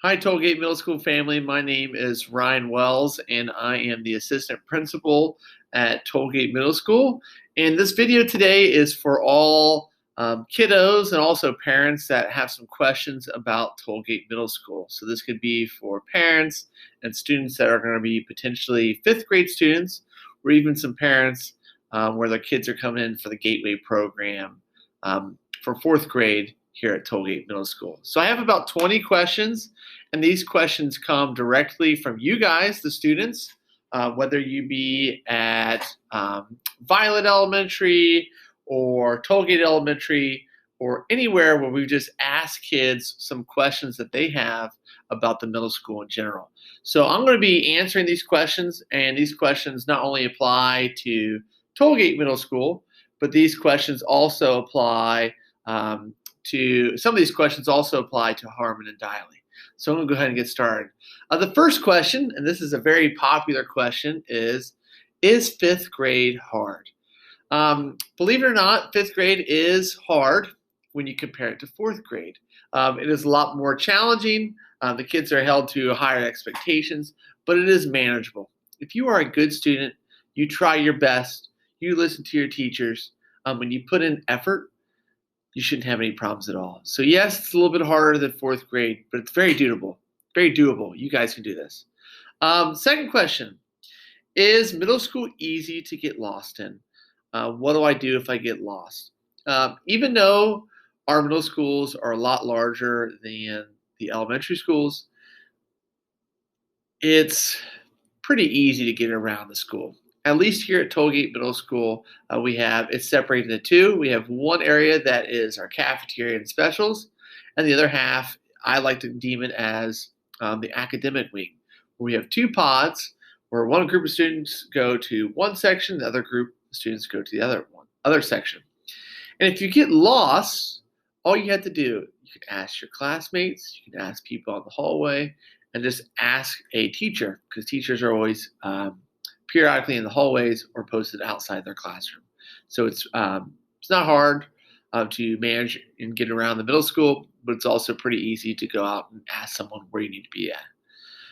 Hi, Tollgate Middle School family. My name is Ryan Wells, and I am the assistant principal at Tollgate Middle School. And this video today is for all kiddos and also parents that have some questions about Tollgate Middle School. So this could be for parents and students that are going to be potentially fifth grade students, or even some parents where their kids are coming in for the Gateway program for fourth grade here at Tollgate Middle School. So I have about 20 questions, and these questions come directly from you guys, the students, whether you be at Violet Elementary or Tollgate Elementary or anywhere where we just ask kids some questions that they have about the middle school in general. So I'm going to be answering these questions, and these questions not only apply to Tollgate Middle School, but these questions also apply some of these questions also apply to Harmon and Diley. So I'm going to go ahead and get started. The first question, and this is a very popular question, is fifth grade hard? Believe it or not, fifth grade is hard when you compare it to fourth grade. It is a lot more challenging. The kids are held to higher expectations, but it is manageable. If you are a good student, you try your best, you listen to your teachers, when you put in effort, you shouldn't have any problems at all. So yes, it's a little bit harder than fourth grade, but it's very doable. Very doable. You guys can do this. Second question, is middle school easy to get lost in? What do I do if I get lost? Even though our middle schools are a lot larger than the elementary schools, it's pretty easy to get around the school. At least here at Tollgate Middle School, it's separated into two. We have one area that is our cafeteria and specials, and the other half, I like to deem it as the academic wing. We have two pods where one group of students go to one section, the other group of students go to the other section. And if you get lost, all you have to do, you can ask your classmates, you can ask people in the hallway, and just ask a teacher, because teachers are always periodically in the hallways or posted outside their classroom. So it's not hard to manage and get around the middle school, but it's also pretty easy to go out and ask someone where you need to be at.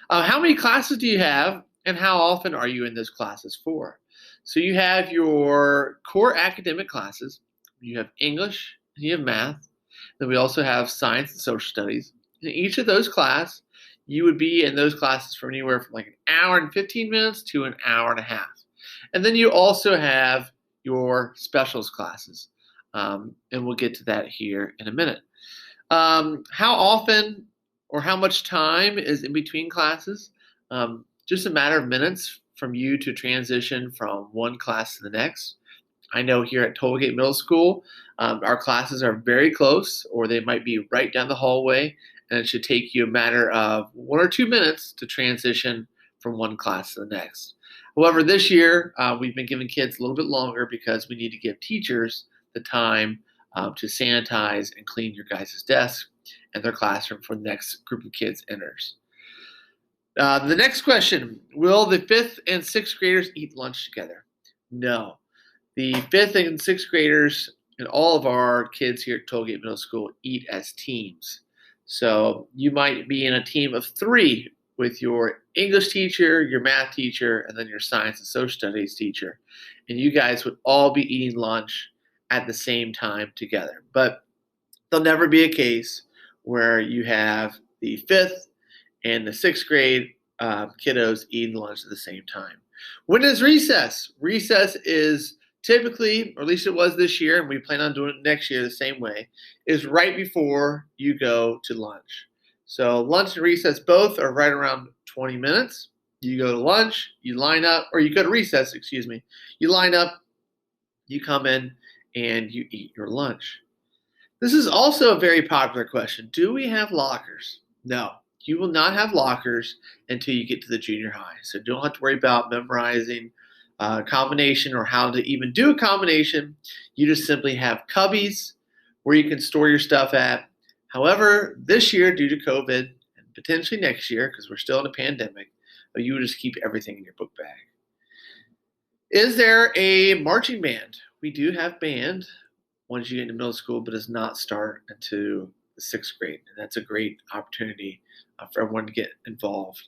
How many classes do you have, and how often are you in those classes for? So you have your core academic classes. You have English, and you have math. Then we also have science and social studies. In each of those classes, you would be in those classes for anywhere from like an hour and 15 minutes to an hour and a half. And then you also have your specials classes. And we'll get to that here in a minute. How often or how much time is in between classes? Just a matter of minutes from you to transition from one class to the next. I know here at Tollgate Middle School, our classes are very close, or they might be right down the hallway, and it should take you a matter of 1 or 2 minutes to transition from one class to the next. However, this year, we've been giving kids a little bit longer because we need to give teachers the time to sanitize and clean your guys' desk and their classroom for the next group of kids enters. The next question, will the fifth and sixth graders eat lunch together? No. The fifth and sixth graders and all of our kids here at Tollgate Middle School eat as teams. So you might be in a team of 3 with your English teacher, your math teacher, and then your science and social studies teacher. And you guys would all be eating lunch at the same time together. But there'll never be a case where you have the fifth and the sixth grade kiddos eating lunch at the same time. When is recess? Recess is typically, or at least it was this year, and we plan on doing it next year the same way, is right before you go to lunch. So lunch and recess both are right around 20 minutes. You go to lunch, you line up, or you go to recess, excuse me. You line up, you come in, and you eat your lunch. This is also a very popular question. Do we have lockers? No. You will not have lockers until you get to the junior high. So don't have to worry about memorizing a combination or how to even do a combination. You just simply have cubbies where you can store your stuff at. However, this year, due to COVID, and potentially next year, because we're still in a pandemic, you would just keep everything in your book bag. Is there a marching band? We do have band once you get into middle school, but does not start until the 6th grade. And that's a great opportunity for everyone to get involved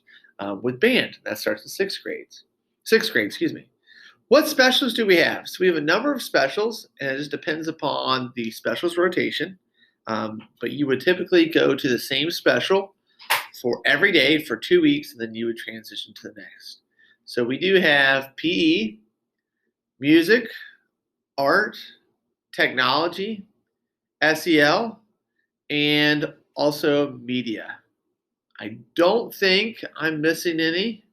with band. That starts in 6th grade, excuse me. What specials do we have? So we have a number of specials, and it just depends upon the specials rotation. But you would typically go to the same special for every day for 2 weeks, and then you would transition to the next. So we do have PE, music, art, technology, SEL, and also media. I don't think I'm missing any.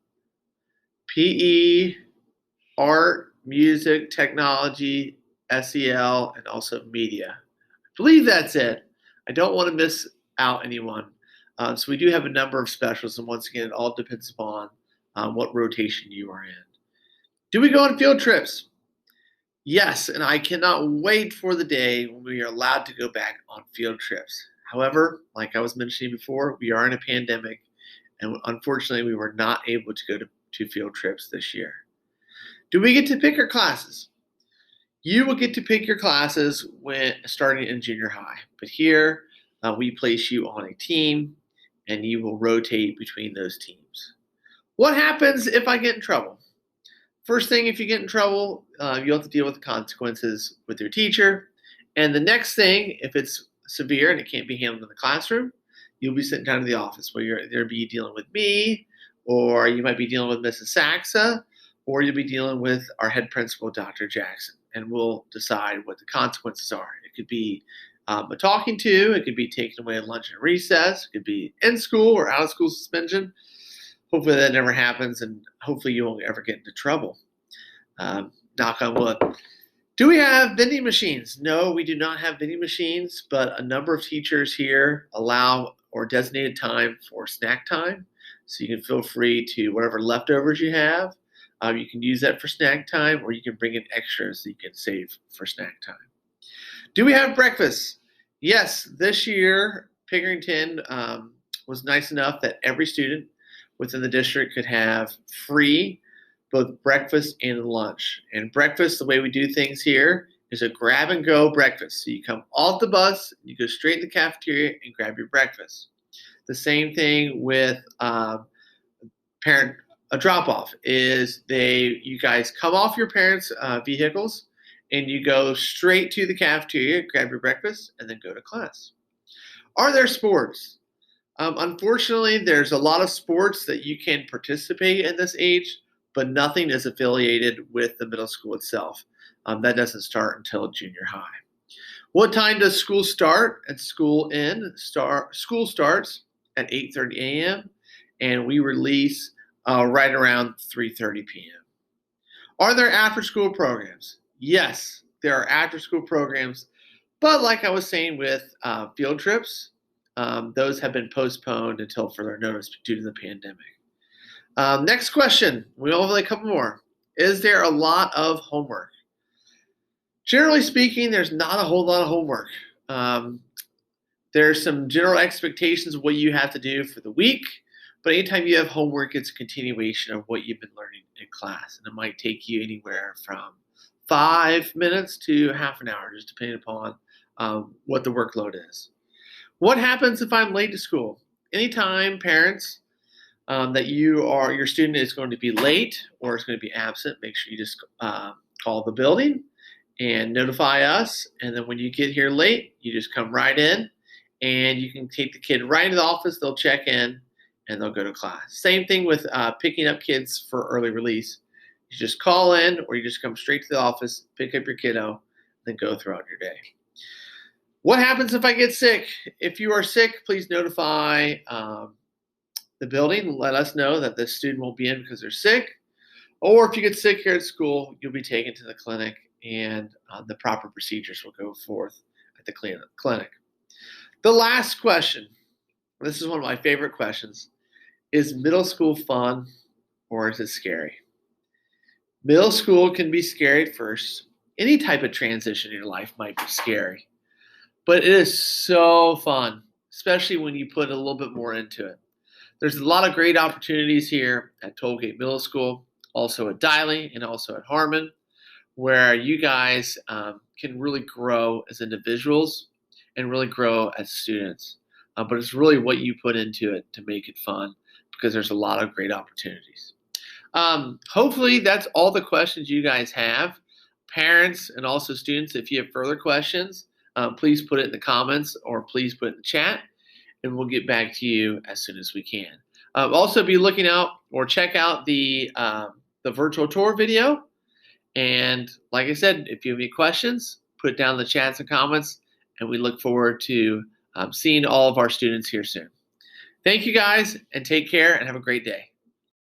PE, art, music, technology, SEL, and also media. I believe that's it. I don't want to miss out anyone. So we do have a number of specials, and once again, it all depends upon what rotation you are in. Do we go on field trips? Yes, and I cannot wait for the day when we are allowed to go back on field trips. However, like I was mentioning before, we are in a pandemic, and unfortunately, we were not able to go to field trips this year. Do we get to pick our classes? You will get to pick your classes when starting in junior high, but here we place you on a team, and you will rotate between those teams. What happens if I get in trouble? First thing, if you get in trouble, you'll have to deal with the consequences with your teacher. And the next thing, if it's severe and it can't be handled in the classroom, you'll be sent down to the office where you'll either be dealing with me, or you might be dealing with Mrs. Saxa, or you'll be dealing with our head principal, Dr. Jackson, and we'll decide what the consequences are. It could be a talking to, it could be taken away at lunch and recess, it could be in school or out of school suspension. Hopefully that never happens, and hopefully you won't ever get into trouble. Knock on wood. Do we have vending machines? No, we do not have vending machines, but a number of teachers here allow or designated time for snack time. So you can feel free to whatever leftovers you have. You can use that for snack time, or you can bring in extras that you can save for snack time. Do we have breakfast? Yes, this year Pickerington was nice enough that every student within the district could have free both breakfast and lunch. And breakfast, the way we do things here, is a grab and go breakfast. So you come off the bus, you go straight to the cafeteria and grab your breakfast. The same thing with parent drop off is you guys come off your parents' vehicles and you go straight to the cafeteria, grab your breakfast, and then go to class. Are there sports? Unfortunately, there's a lot of sports that you can participate in this age, but nothing is affiliated with the middle school itself. That doesn't start until junior high. What time does school start and school end? School starts at 8:30 a.m. and we release right around 3:30 p.m. Are there after-school programs? Yes, there are after-school programs, but like I was saying with field trips, those have been postponed until further notice due to the pandemic. Next question. We only have a couple more. Is there a lot of homework? Generally speaking, there's not a whole lot of homework. There's some general expectations of what you have to do for the week, but anytime you have homework, it's a continuation of what you've been learning in class, and it might take you anywhere from 5 minutes to half an hour, just depending upon what the workload is. What happens if I'm late to school? Anytime parents that your student is going to be late or is going to be absent, make sure you just call the building and notify us. And then when you get here late, you just come right in and you can take the kid right into the office. They'll check in and they'll go to class. Same thing with picking up kids for early release. You just call in or you just come straight to the office, pick up your kiddo, then go throughout your day. What happens if I get sick? If you are sick, please notify the building. Let us know that the student won't be in because they're sick. Or if you get sick here at school, you'll be taken to the clinic and the proper procedures will go forth at the clinic. The last question, this is one of my favorite questions. Is middle school fun or is it scary? Middle school can be scary at first. Any type of transition in your life might be scary. But it is so fun, especially when you put a little bit more into it. There's a lot of great opportunities here at Tollgate Middle School, also at Diley and also at Harmon, where you guys can really grow as individuals and really grow as students. But it's really what you put into it to make it fun because there's a lot of great opportunities. Hopefully, that's all the questions you guys have. Parents and also students, if you have further questions, please put it in the comments or please put it in the chat, and we'll get back to you as soon as we can. Also, be looking out or check out the virtual tour video. And like I said, if you have any questions, put it down in the chats and comments, and we look forward to seeing all of our students here soon. Thank you guys, and take care, and have a great day.